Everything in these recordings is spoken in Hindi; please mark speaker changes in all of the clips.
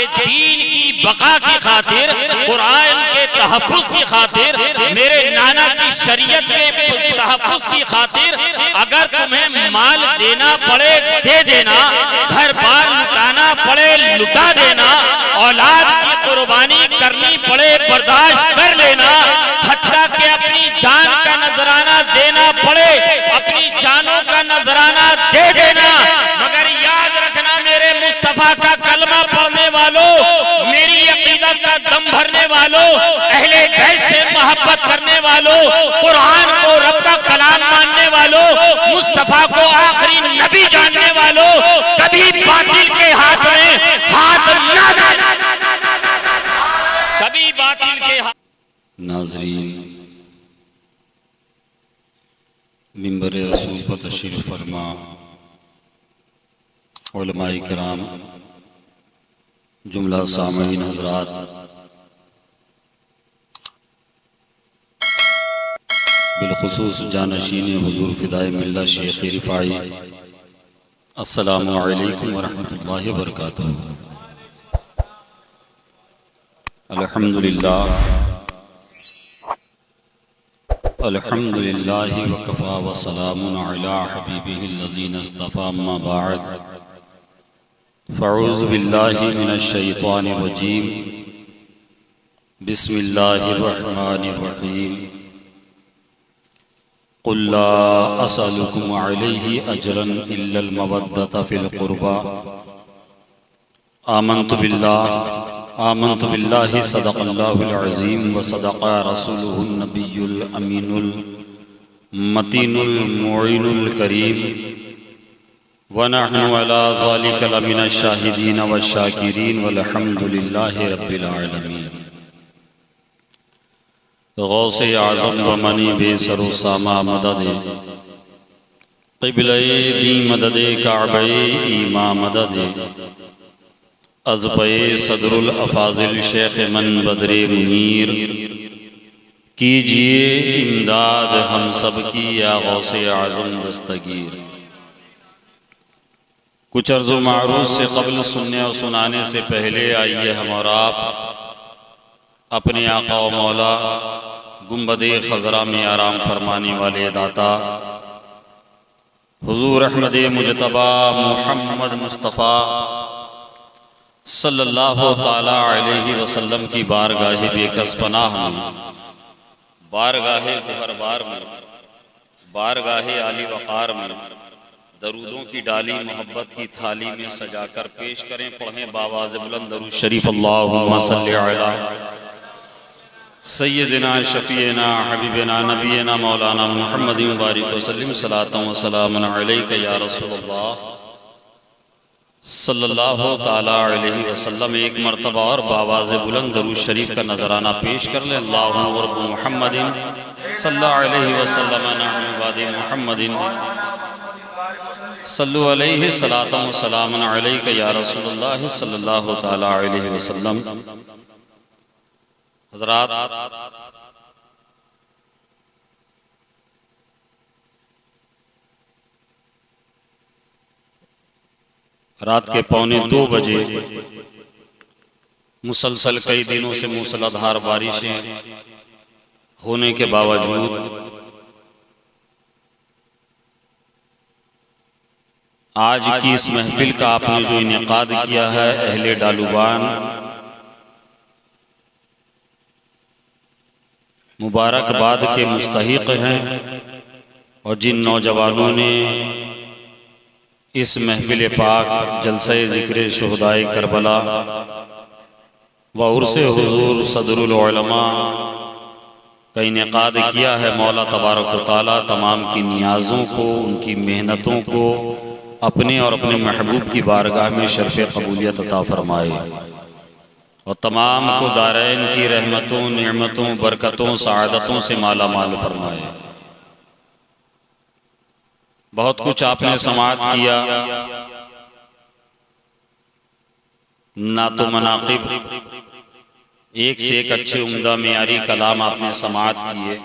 Speaker 1: के दीन की बका की खातिर, कुरान के तहफ़्फ़ुज़ की खातिर, मेरे नाना की शरीयत के तहफ़्फ़ुज़ की खातिर अगर तुम्हें माल देना पड़े दे देना, घर बार लुटाना पड़े लुटा देना, औलाद की कुर्बानी करनी पड़े बर्दाश्त कर लेना, हत्ता के अपनी जान का नजराना देना पड़े अपनी जानों का नजराना दे देना। मगर याद रखना मेरे मुस्तफा का कलमा पढ़ने वालों, मेरी अकीदत का दम भरने वालों, अहले बैत से मोहब्बत करने वालों, कुरान को रब का कलाम मानने वालों, मुस्तफा को आखिरी नबी जानने वालों, कभी बातिल के हाथ में हाथ ना देना, कभी बातिल के हाथ।
Speaker 2: नाज़रीन, मिंबर रसूल पर तशरीफ़ फरमा, उलमाए किराम, जुमला सामईन हज़रात, बिलखुसूस जानशीन हुज़ूर फ़िदाए मिल्लत शेख रिफ़ाई, अस्सलामु अलैकुम वरहमतुल्लाहि वबरकातुहू। अल्हम्दुलिल्लाह अल्हम्दुलिल्लाहि वकफ़ा व सलामुन अला हबीबिहिल लज़ीना इस्तफ़ा, अम्मा बअद, फ़अऊज़ु बिल्लाहि मिनश शैतानिर रजीम, बिस्मिल्लाहिर रहमानिर रहीम। क़ुल ला असअलुकुम अलैहि अजरन इल्लल मवद्दत फ़िल क़ुरबा, आमन्तु बिल्लाहि सदक़ल्लाहुल अज़ीम व सदक़ रसूलुहुन नबियुल अमीनुल मतीनुल मुईनुल करीम व नहनु अला ज़ालिका लमिनश शाहिदीन व शाकिरीन वल्हम्दुलिल्लाहि रब्बिल आलमीन। गौसे आज़म व मनी बेसरो सामा मददे, क़िबले दी मददे काबे ईमा मददे, अज़बे सदरुल अफ़ाज़िल शेख मन बदरे मुनीर, कीजिए इमदाद हम सब की या गौसे आज़म दस्तगीर। कुछ अर्ज़ मारूज़ से क़ब्ल सुनने और सुनाने से पहले आइए हम और आप अपने आका व मौला गुंबदे ख़ज़रा में आराम फरमाने वाले दाता हुज़ूर अहमद मुजतबा मुहम्मद मुस्तफ़ा सल्लल्लाहु ताला अलैहि वसल्लम की बारगाह बेकस पनाह में, बारगाह गुहरबार में, बारगाह आली वक़ार में दरूदों की डाली मोहब्बत की थाली में सजाकर पेश करें। पढ़ें बावाज़ बुलंद दरूद शरीफ, अल्लाहुम्मा सल्लि अला सय्यदिना शफ़ीना हबीबना नबीना मौलाना मुहम्मदिन बारिक वसल्लिम, सलातन व सलामुन अलैका या रसूलल्लाह सल्लल्लाहु ताला अलैहि वसल्लम। एक मरतबा और बावाज़ बुलंद दरूद शरीफ का नजराना पेश कर लें। अल्लाहुम्मा रब्बु मुहम्मदिन सल्लल्लाहु अलैहि वसल्लम नहनु बादे मुहम्मदिन सल्लु अलैहि सलातन व सलामुन अलैका या रसूलल्लाह सल्लल्लाहु ताला अलैहि वसल्लम। हज़रात, रात के 1:45 बजे मुसलसल कई दिनों से मूसलाधार बारिशें होने के बावजूद आज की इस महफिल का आपने जो इनेकाद किया है, अहले डालूबान मुबारकबाद के मुस्तहिक हैं। और जिन नौजवानों ने इस महफिल पाक जलसे ज़िक्र शुहदाए करबला व उर्से हुज़ूर सदरुल उलमा का इनेकाद किया है, मौला तबारक व तआला तमाम की नियाज़ों को, उनकी मेहनतों को अपने और अपने महबूब की बारगाह में शर्फ़ कबूलियत अता फ़रमाए और तमाम को दारैन की रहमतों, नेमतों, बरकतों, सआदतों से माला माल फरमाए। बहुत कुछ आपने समाअत किया, ना तो मनाक़िब, एक से एक अच्छे उम्दा मेयारी कलाम आपने समाअत किए।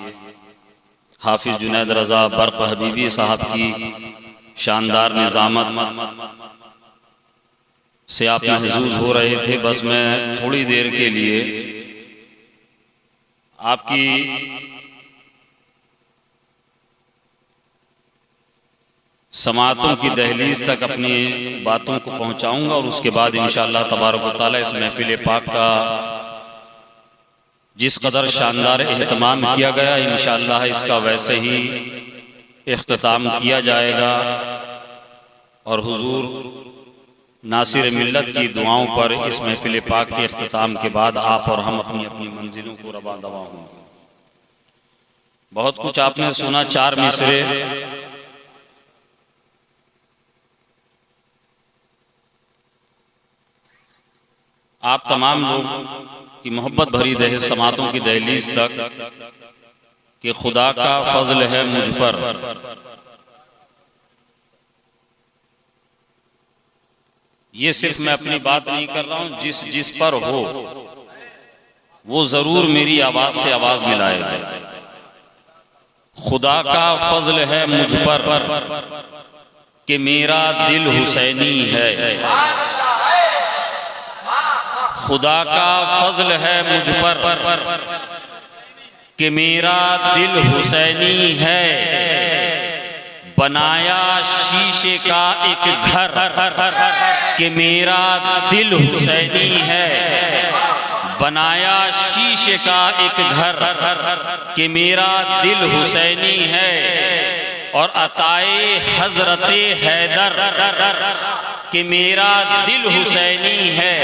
Speaker 2: हाफिज़ जुनैद रज़ा बर्क़ हबीबी साहब की शानदार निज़ामत, से आप महसूस हो रहे थे। बस मैं थोड़ी देर के लिए आपकी समातों की दहलीज तक अपनी बातों को पहुंचाऊंगा और उसके बाद इंशाअल्लाह तबारक व तआला इस महफिल पाक का जिस कदर शानदार एहतमाम किया गया इंशाअल्लाह इसका वैसे ही इख्तिताम किया जाएगा और हुजूर नासिर मिल्लत की दुआओं पर इस महफिल पाक के इख्तिताम के बाद आप और हम अपनी अपनी मंजिलों को रवा दवा होंगे। बहुत कुछ आपने सुना, 4 मिसरे आप तमाम लोग की मोहब्बत भरी दहे समातों की दहलीज तक कि खुदा का फजल है मुझ पर। ये सिर्फ मैं अपनी बात नहीं कर रहा हूं, जिस पर हो वो जरूर मेरी आवाज से आवाज मिलाएगा। खुदा का फजल है मुझ पर कि मेरा दिल हुसैनी है। खुदा का फजल है मुझ पर कि मेरा दिल हुसैनी है। बनाया शीशे का एक घर कि मेरा दिल हुसैनी है। बनाया शीशे का एक घर कि मेरा दिल हुसैनी है। और अताए हजरते हैदर कि मेरा दिल हुसैनी है।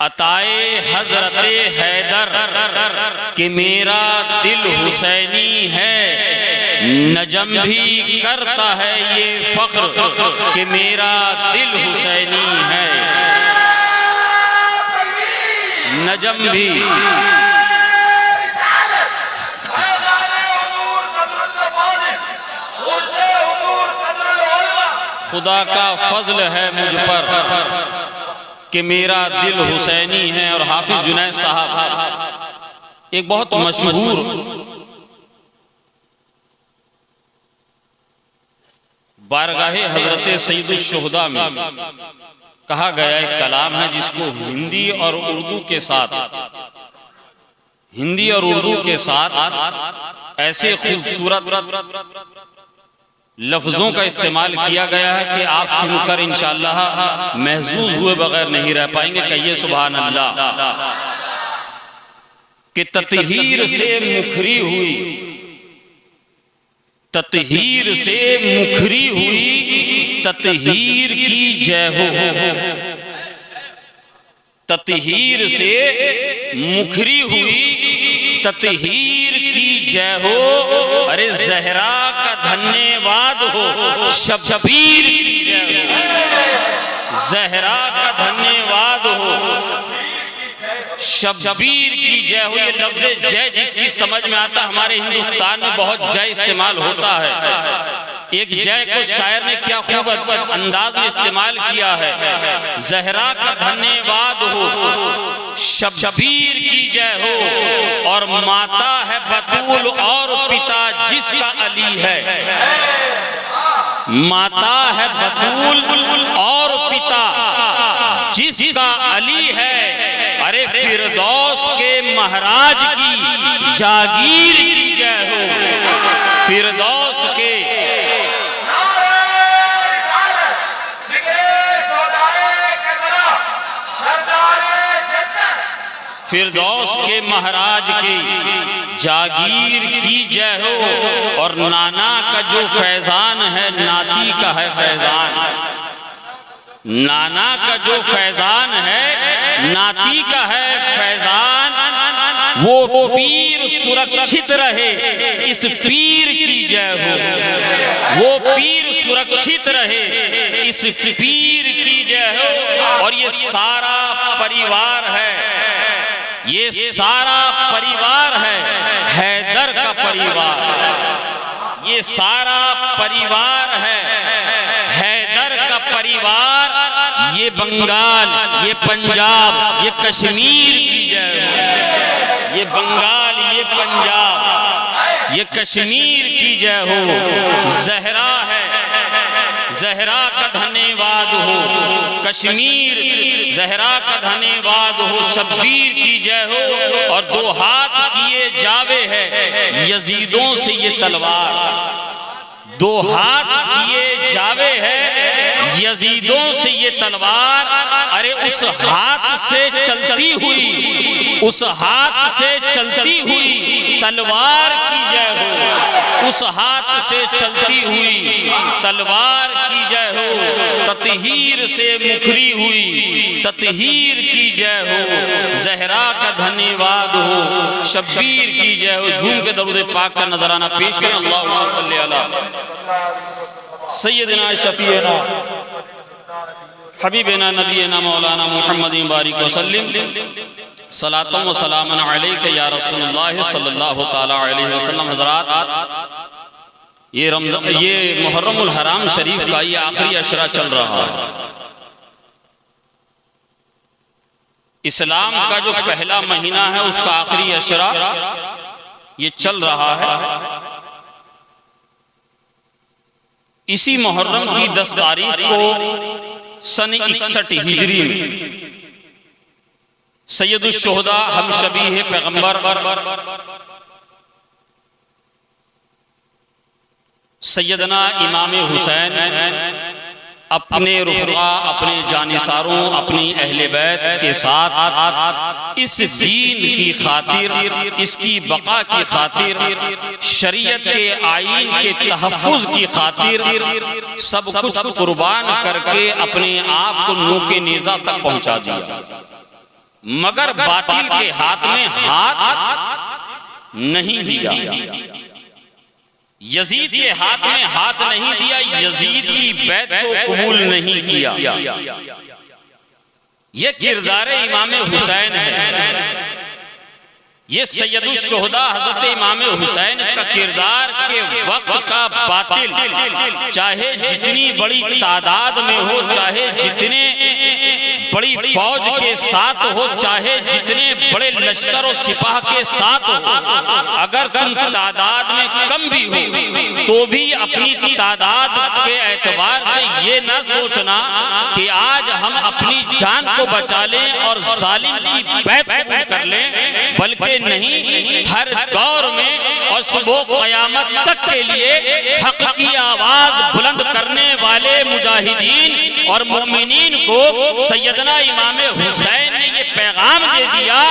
Speaker 2: अताए हजरते हैदर कि मेरा दिल हुसैनी है। नजम भी करता है ये फख्र कि मेरा दिल हुसैनी है। नजम भी खुदा का फजल है मुझ पर कि मेरा दिल हुसैनी है। और हाफिज जुनैद साहब एक बहुत मशहूर बारगाहे हजरत सैयदुल शुहदा में कहा गया एक कलाम है जिसको हिंदी और उर्दू के साथ ऐसे खूबसूरत लफ्जों का इस्तेमाल किया गया है कि आप सुनकर इंशाअल्लाह महसूस हुए बगैर नहीं रह पाएंगे। कहिए सुभान अल्लाह। कि ततहीर से मुखरी हुई, ततहीर से मुखरी हुई, ततहीर की जय हो। ततहीर से मुखरी हुई, ततहीर की जय हो। अरे जहरा का धन्यवाद हो, शब्बीर की जय हो। जहरा का धन्यवाद हो, शब्बीर की जय हो। ये लफ्ज जय जिसकी समझ में आता, हमारे हिंदुस्तान में बहुत जय इस्तेमाल होता है। एक जय को शायर ने क्या खूब अंदाज में इस्तेमाल किया है। जहरा का धन्यवाद हो, शब्बीर की जय हो। और माता है बतूल और पिता जिसका अली है। माता है बतूल और पिता जिसका अली है। अरे फिरदौस के महाराज की जागीर की जय हो। फिरदौस के फिरदौस के महाराज की जागीर की जय हो। और नाना का जो फैजान है, नाती का है फैजान। नाना का जो फैजान है, नाती का है फैजान। वो पीर सुरक्षित रहे, इस पीर की जय हो। वो पीर सुरक्षित रहे, इस पीर की जय हो। और ये सारा परिवार है, ये सारा परिवार है हैदर का परिवार। ये सारा परिवार है हैदर का परिवार। ये बंगाल, ये पंजाब, ये कश्मीर की जय हो। ये बंगाल, ये पंजाब, ये कश्मीर की जय हो। जहरा है, जहरा का धन्यवाद
Speaker 1: हो, कश्मीर जहरा का धन्यवाद हो, शब्बीर की जय हो, और दो हाथ किए जावे है यजीदों से ये तलवार, दो हाथ किए जावे है यजीदों से ये तलवार। अरे उस हाथ से चलती हुई, उस हाथ से चलती हुई तलवार की जय हो, उस हाथ से चलती हुई तलवार की जय हो, ततहीर से मुखरी हुई ततहीर की जय हो, जहरा का धन्यवाद हो, शब्बीर की जय हो। झूम के दरूद पाक का नजराना पेश करें। अल्लाहुम्मा सल्ली अला सय्यदना शफीना हबीबना नबीना मौलाना मुहम्मद बारिक वसल्लम सलातम व सलामन अलैका या रसूलुल्लाह सल्लल्लाहु तआला अलैहि वसल्लम। हज़रात, ये मुहर्रमुल हराम शरीफ का ये आखिरी अशरा चल रहा है। इस्लाम का जो पहला महीना है उसका आखिरी अशरा ये चल रहा है। इसी मुहर्रम की 10 तारीख को सन 61 हिजरी में सैयदुश शुहदा हम शबीह पैगंबर सैयदना इमाम हुसैन अपने रुफका, अपने जानिसारों, अपनी अहले बैत के साथ इस दीन की खातिर, इसकी बका की खातिर, शरीयत के आईन के तहफ़्फ़ुज़ की खातिर सब कुछ कुर्बान करके अपने आप को नोके नेज़ा तक पहुंचा दिया, मगर बातिल के हाथ में हाथ नहीं दिया, यजीद के हाथ में हाथ नहीं दिया, यजीद की बैत को कबूल नहीं किया। ये किरदार इमाम हुसैन है। ये सैयदुश शुहदा हजरत इमाम हुसैन का किरदार के वक्त का बातिल, चाहे जितनी बड़ी तादाद में हो, चाहे जितने बड़ी फौज के साथ हो, चाहे जितने बड़े लश्कर और सिपाह के साथ हो, अगर तुम तादाद में कम भी हो तो भी अपनी तादाद के एतबार से ये न सोचना कि आज हम अपनी जान को बचा लें और जालिम की बैत कबूल कर लें, बल्कि नहीं, हर दौर में और सुबह क़यामत तक के लिए हक की आवाज बुलंद करने वाले मुजाहिदीन और मोमिनीन को सैयदना इमाम हुसैन ने ये पैगाम दे दिया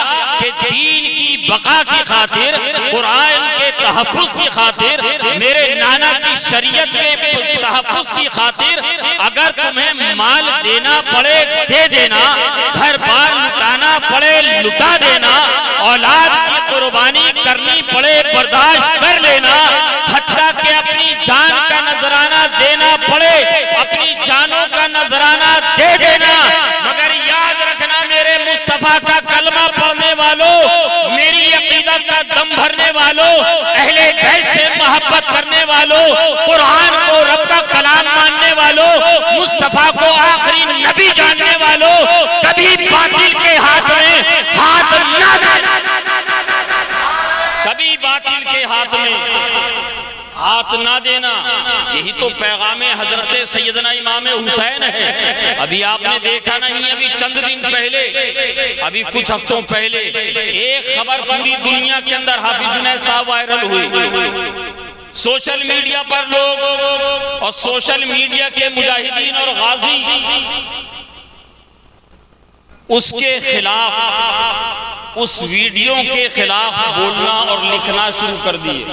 Speaker 1: कि दीन की बका की खातिर, कुरान के तहफ़्फ़ुज़ की खातिर, मेरे नाना की शरीयत के तहफ़्फ़ुज़ की खातिर अगर तुम्हें माल देना पड़े दे देना, घर बार लुटाना पड़े लुटा देना, औलाद की कुर्बानी करनी पड़े बर्दाश्त कर लेना, हत्ता के अपनी जान का नजराना देना पड़े अपनी जानों का नजराना दे देना, मगर याद रखना मेरे मुस्तफा का कलमा पढ़ने वालों, मेरी अकीदत का दम भरने वालों, अहले बैत से मोहब्बत करने वालों, कुरान को रब का कलाम मानने वालों, मुस्तफा को आखिरी नबी जानने वालों, कभी बातिल के हाथ में हाथ ना देना, कभी बातिल के हाथ में हाथ ना देना। यही तो पैगाम हजरत सैयदना इमाम हुसैन है। अभी आपने देखा नहीं, अभी चंद दिन पहले, अभी कुछ हफ्तों पहले एक खबर पूरी दुनिया के अंदर हाफिज जुनैद साहब वायरल हुई। सोशल मीडिया पर लोग और सोशल मीडिया के मुजाहिदीन और गाजी उसके खिलाफ, उस वीडियो के खिलाफ बोलना और लिखना शुरू कर दिए,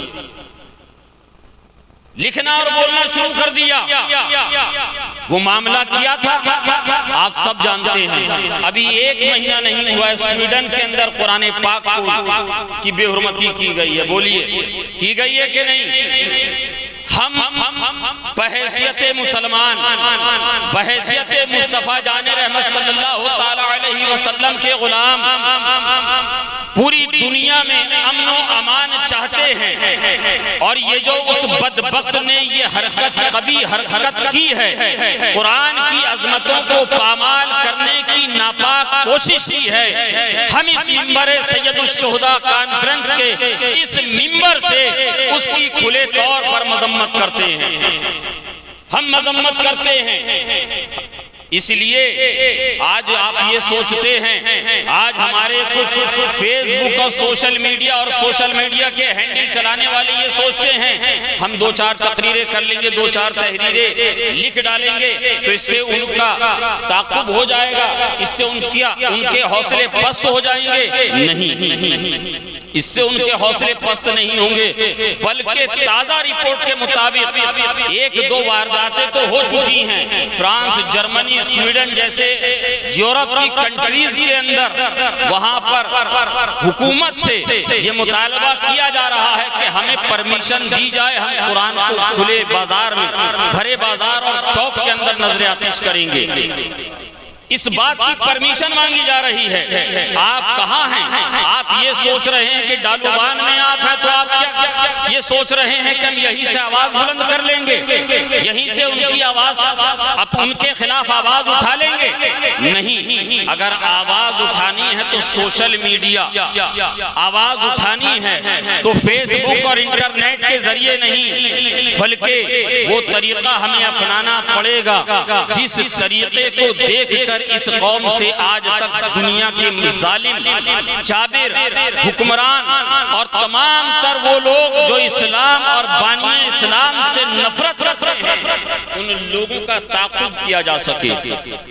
Speaker 1: लिखना और बोलना शुरू कर दिया। वो मामला किया था आप सब जानते हैं। अभी 1 महीना नहीं हुआ है, स्वीडन के अंदर कुरान पाक को की बेहुरमती की गई है। बोलिए, की गई है कि नहीं? हम बहैसियत मुसलमान, बहैसियत मुस्तफा जाने रहमत सल्लल्लाहु ताला अलैहि वसल्लम के गुलाम पूरी दुनिया में अमन व अमान चाहते हैं, और ये जो उस बदबख्त ने ये कभी हरकत की है, कुरान की अजमतों को पामाल करने की नापाक कोशिश की है, हम इस मिंबर सैयदुश शुहदा कॉन्फ्रेंस के इस मिंबर से उसकी खुले तौर पर मजम्मत करते हैं। हम मजम्मत करते हैं। इसलिए आज आप ये सोचते हैं, आज हमारे कुछ फेसबुक और सोशल मीडिया के हैंडल चलाने वाले ये सोचते हैं हम 2-4 तकरीरें कर लेंगे, 2-4 तहरीरें लिख डालेंगे तो इससे उनका ताक़ुब हो जाएगा, इससे उनके हौसले पस्त हो जाएंगे। नहीं, इससे उनके हौसले पस्त नहीं होंगे, बल्कि ताजा रिपोर्ट के मुताबिक 1-2 वारदातें तो हो चुकी हैं। फ्रांस, जर्मनी, स्वीडन जैसे यूरोप की कंट्रीज के अंदर वहां पर हुकूमत से ये मुतालबा किया जा रहा है कि हमें परमिशन दी जाए, हम कुरान को खुले बाजार में, भरे बाजार और चौक के अंदर नजर आतिश करेंगे। इस बात की परमिशन मांगी जा रही है। आप कहाँ हैं? आप ये सोच रहे हैं कि डालूबान में आप हैं तो आप क्या ये सोच रहे हैं कि हम यहीं से आवाज बुलंद कर लेंगे, यहीं से उनकी आवाज, अब उनके खिलाफ आवाज उठा लेंगे? नहीं, अगर आवाज उठानी है तो सोशल मीडिया, आवाज उठानी है तो फेसबुक और इंटरनेट के जरिए नहीं, बल्कि वो तरीका हमें अपनाना पड़ेगा जिस तरीके को देखकर इस कौम से आज तक दुनिया के जालिम, जाबिर हुक्मरान और तमाम तर वो लोग जो इस्लाम और बानी इस्लाम से नफरत रखते हैं, उन लोगों का ताक़ुब किया जा सके,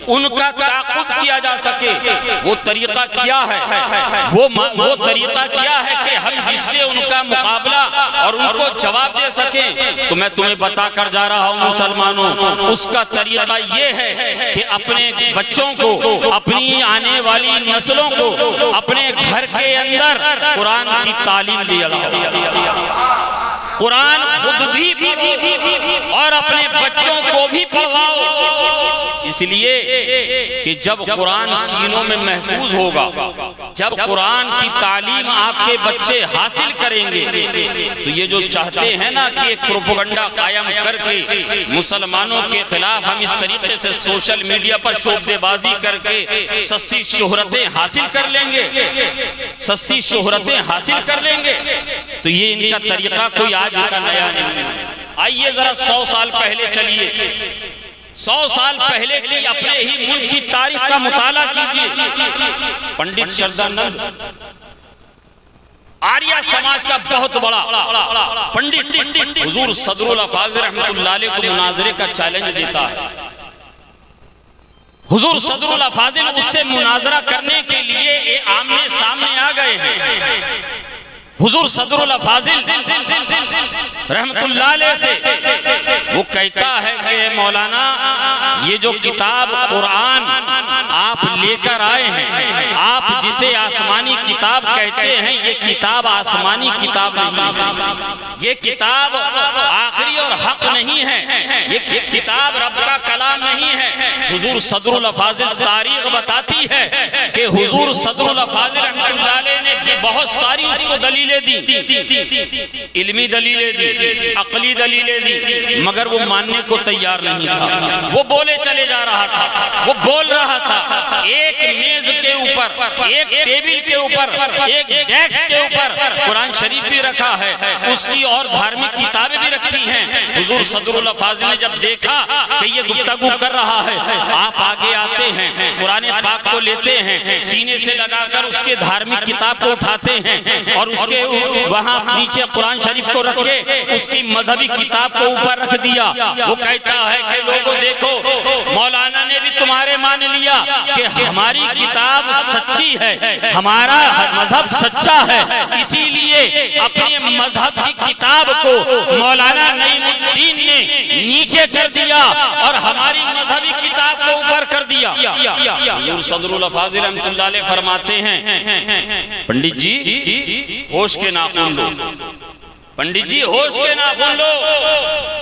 Speaker 1: उनका ताक़ुब किया जा सके। वो तरीका क्या है? वो तरीका क्या है कि हम जिससे उनका मुकाबला और उनको जवाब दे सके? तो मैं तुम्हें बता कर जा रहा हूँ मुसलमानों, उसका तरीका ये है कि अपने बच्चों को, अपनी आने वाली नस्लों को अपने घर के अंदर कुरान की तालीम दिया, कुरान खुद भी और अपने बच्चों को भी पढ़वाओ। इसलिए कि जब कुरान सीनों में महफूज होगा, जब कुरान की तालीम आपके बच्चे हासिल करेंगे, तो ये जो चाहते हैं ना कि एक प्रोपेगेंडा कायम करके मुसलमानों के खिलाफ हम इस तरीके से सोशल मीडिया पर शोबदेबाजी करके सस्ती शोहरतें हासिल कर लेंगे, सस्ती शोहरतें हासिल कर लेंगे, तो ये इनका तरीका कोई आज का नया नहीं। आइए जरा 100 साल पहले चलिए, 100 साल पहले की अपने ही मुल्क की तारीख का मुताला कीजिए। पंडित शरदानंद आर्य समाज का बहुत बड़ा पंडित हुजूर सदरुल अफाज़िल रहमतुल्लाह अलैह को मुनाजरे का चैलेंज देता है। हुजूर सदरुल अफाज़िल उससे मुनाजरा करने के लिए आमने सामने आ गए हैं। हुजूर सदरुल अफाज़िल रहमतुल्लाह अलैह से वो कहता है कि मौलाना ये जो किताब कुरान आप लेकर आए हैं, आप जिसे आसमानी किताब कहते हैं, ये किताब आसमानी किताब नहीं है, ये किताब आखिरी और हक नहीं है, ये किताब रब का कलाम नहीं है। हुजूर सदरुल अफाज़िल तारीख बताती है कि हुजूर सदरुल अफाज़िल रहमतुल्लाह अलैह ने बहुत सारी उसको दलीलें दी, इल्मी दलीलें दी, अकली दलीलें दी, मगर वो मानने को तैयार नहीं था। वो बोले चले जा रहा था, वो बोल रहा था। एक मेज के ऊपर, एक टेबल के ऊपर, एक डेस्क के ऊपर कुरान शरीफ भी रखा है, उसकी और धार्मिक किताबें भी रखी हैं। हुजूर सदरुल अफाज़िल ने जब देखा कि ये गुफ्तगू कर रहा है, आप आगे आते हैं, कुरान पाक को लेते हैं, सीने से लगाकर उसके धार्मिक किताब को उठाते हैं और उसके वहां नीचे कुरान शरीफ को रख के उसकी मजहबी किताब को ऊपर रख दिया। वो कहता है कि लोगों देखो, मौलाना ने भी तुम्हारे मान लिया कि हमारी किताब सच्ची है, हमारा मजहब सच्चा है, इसीलिए अपने मजहब की किताब को मौलाना नईमुद्दीन ने नीचे कर दिया और हमारी मजहबी किताब को ऊपर कर दिया। हुजूर सदरुल अफाज़िल रहमतुल्लाह अलैह फरमाते हैं, पंडित जी होश के नाखून लो, पंडित जी होश के नाखून लो,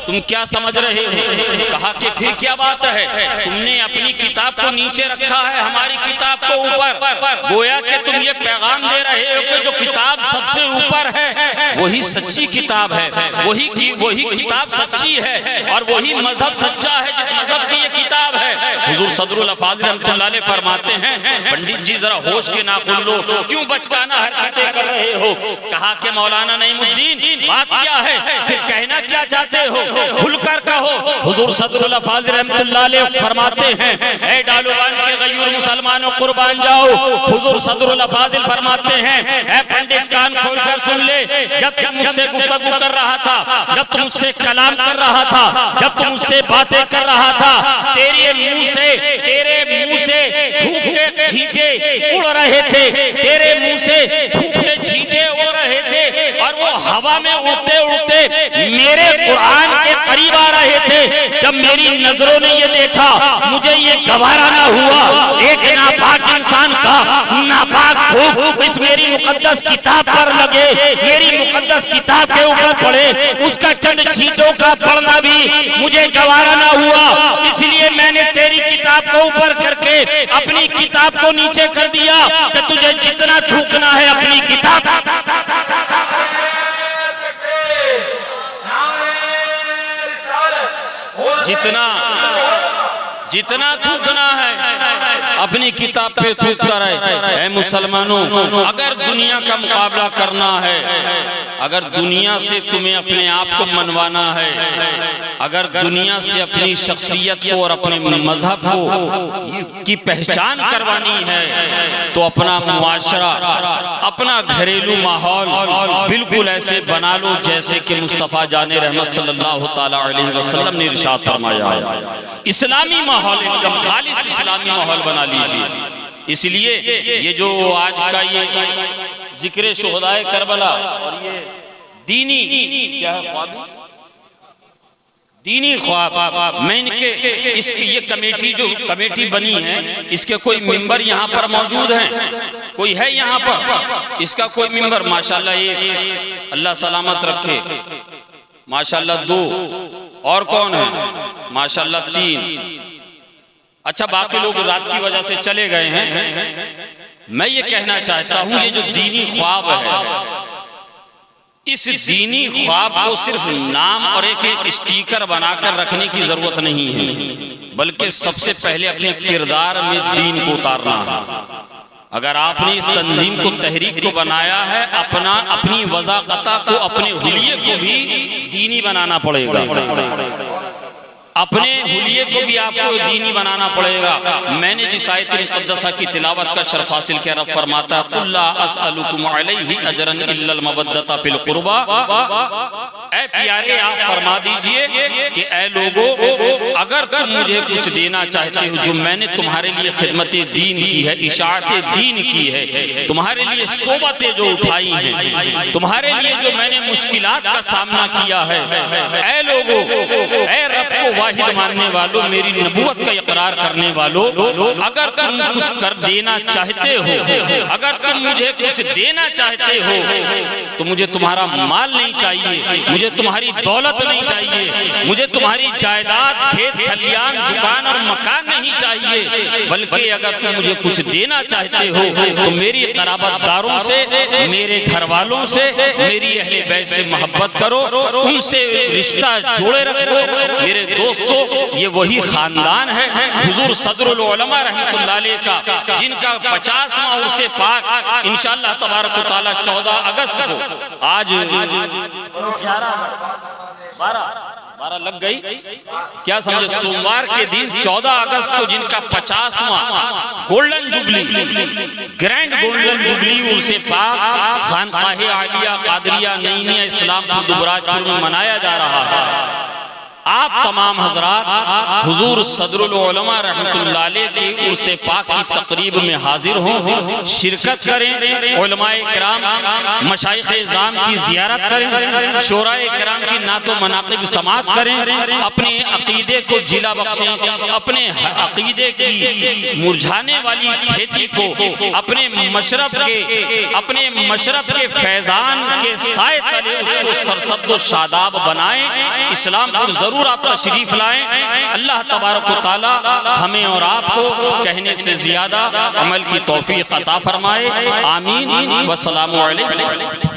Speaker 1: तुम क्या समझ रहे हो? कहा कि फिर क्या बात है, तुमने अपनी किताब को नीचे रखा है, हमारी किताब को ऊपर, गोया कि तुम ये पैगाम दे रहे हो कि जो किताब सबसे ऊपर है वही सच्ची किताब है, वही किताब सच्ची है और वही मजहब सच्चा है जिस मजहब की ये किताब है। हुजूर सदरुल अफाज़िल रहमतुल्लाह अलैह फरमाते हैं, पंडित जी जरा होश के नाखून लो, क्यों बचकाना हरकतें कर रहे हो? कहा कि मौलाना नईमुद्दीन बात क्या है, फिर कहना क्या चाहते हो? खुलकर कहो हुजूर सदरुल अफाज़िल रहमतुल्लाह अलैह फरमाते हैं, ए डालूबान के गयूर मुसलमानों कुर्बान जाओ। हुजूर सदरुल अफाज़िल फरमाते हैं, ए पंडित कान खोल कर सुन ले, जब तुम मुझसे गुफ्तगू कर रहा था, जब तुम मुझसे कलाम कर रहा था, जब तुम मुझसे बातें कर रहा था, तेरे मुंह से धूप के छींटे उड़ रहे थे, तेरे मुंह से धूप के छींटे उड़ रहे थे और वो हवा में उड़ते उड़ते मेरे कुरान के करीब आ रहे थे। जब मेरी नजरों ने ये देखा, मुझे ये गवारा ना हुआ एक नापाक इंसान का नापाक धूप इस मेरी मुकद्दस किताब पर लगे, मेरी मुकद्दस किताब के ऊपर पड़े, उसका चंद छींटों का पड़ना भी मुझे गवारा ना हुआ। इसलिए मैंने तेरी किताब को ऊपर करके अपनी किताब को नीचे कर दिया कि तुझे जितना थूकना है अपनी किताब जितना थूकना है अपनी किताब पे थूकता रहे। ऐ मुसलमानों, अगर दुनिया का मुकाबला करना है, अगर दुनिया से तुम्हें अपने आप को मनवाना है, अगर दुनिया से अपनी शख्सियत को और अपने मजहब को की पहचान करवानी है, तो अपना मुआशरा, अपना घरेलू माहौल बिल्कुल ऐसे बना लो जैसे कि मुस्तफ़ा जाने रहमत सल्लल्लाहु ताला अलैहि वसल्लम ने इरशाद फरमाया है। इस्लामी माहौल, एकदम खालिस इस्लामी माहौल बना लीजिए। इसलिए ये जो आज का ये जिक्र शुहदाए करबला और ये दीनी क्या है ख्वाब, दीनी ख्वाब, मैं इनके ये कमेटी बनी है, इसके कोई मेंबर यहाँ पर मौजूद हैं? कोई है यहाँ पर इसका कोई मेंबर? माशाल्लाह एक, अल्लाह सलामत रखे, माशाल्लाह दो, और कौन है? माशाल्लाह तीन। अच्छा, बाकी लोग रात की वजह से चले गए हैं। मैं ये कहना चाहता हूं, ये जो दीनी ख्वाब है, इस दीनी ख्वाब को सिर्फ नाम और एक स्टिकर बनाकर रखने की जरूरत नहीं है, बल्कि सबसे पहले अपने किरदार में दीन को उतारना है। अगर आपने इस तंजीम को, तहरीक को बनाया है, अपनी वज़ाक़ता को, अपने हुलिये को भी दीनी बनाना पड़ेगा, अपने हुलिये को भी आपको दीनी बनाना पड़ेगा। मैंने जिस आयत मुक़द्दसा की तिलावत का शर्फ हासिल किया, रब फरमाता है, कुल ला अस्अलुकुम अलैहि अजरन इल्लल मवद्दता फिल कुर्बा। ऐ प्यारे, आप फरमा दीजिए कि ऐ लोगों, अगर तुम मुझे कुछ देना चाहते हो, जो मैंने तुम्हारे लिए खिदमत दीन की है, इशाअत दीन की है, तुम्हारे लिए सोबतें जो उठाई हैं, तुम्हारे लिए जो मैंने मुश्किलात का सामना किया है, ऐ लोगों, ऐ रब को वाहिद मानने वालों, मेरी नबूवत का इकरार करने वालों, अगर तुम कुछ कर देना चाहते हो, अगर तुम मुझे कुछ देना चाहते हो, तो मुझे तुम्हारा माल नहीं चाहिए, मुझे तुम्हारी दौलत नहीं चाहिए, मुझे तुम्हारी जायदाद, खेत खलियान, दुकान और मकान नहीं चाहिए, बल्कि अगर तुम मुझे कुछ देना चाहते हो तो मेरी क़राबतदारों से, मेरे घर वालों से, मेरी अहले बैत से मोहब्बत करो, उनसे रिश्ता जोड़े रखो। मेरे दोस्तों, ये वही खानदान है हुजूर सदरुल उलमा रहमतुल्लाह अलैह का, जिनका 50वां उर्से पाक इंशाअल्लाह तबारक व तआला 14 अगस्त को, आज 12 लग गई क्या समझे, सोमवार के दिन 14 अगस्त को जिनका 50वां golden jubilee, grand golden jubilee उर्से पाक खानकाहे आलिया कादरिया नईमिया इस्लामपुर दुबराजपुर में मनाया जा रहा है। आप तमाम हजरात हुजूर सदरुल उलमा रहमतुल्लाह अलैह के उर्से पाक की तकरीब में हाजिर हों, शिरकत करें, उलमाए किराम, मशाइख़े इज़ाम की ज़ियारत करें, शोराए किराम की नातो मनाक़िब समात करें, अपने अक़ीदे को जिला बख्शें, अपने अक़ीदे की मुरझाने वाली खेती को अपने मशरब के फैज़ान के साए तले उसको सरसब्ज़ व शादाब बनाएं। इस्लामपुर जरूर आप तशरीफ लाएं। अल्लाह तबारक व तआला हमें और आपको कहने से ज्यादा अमल की तौफीक अता फरमाए। आमीन। वस्सलामु अलैकुम।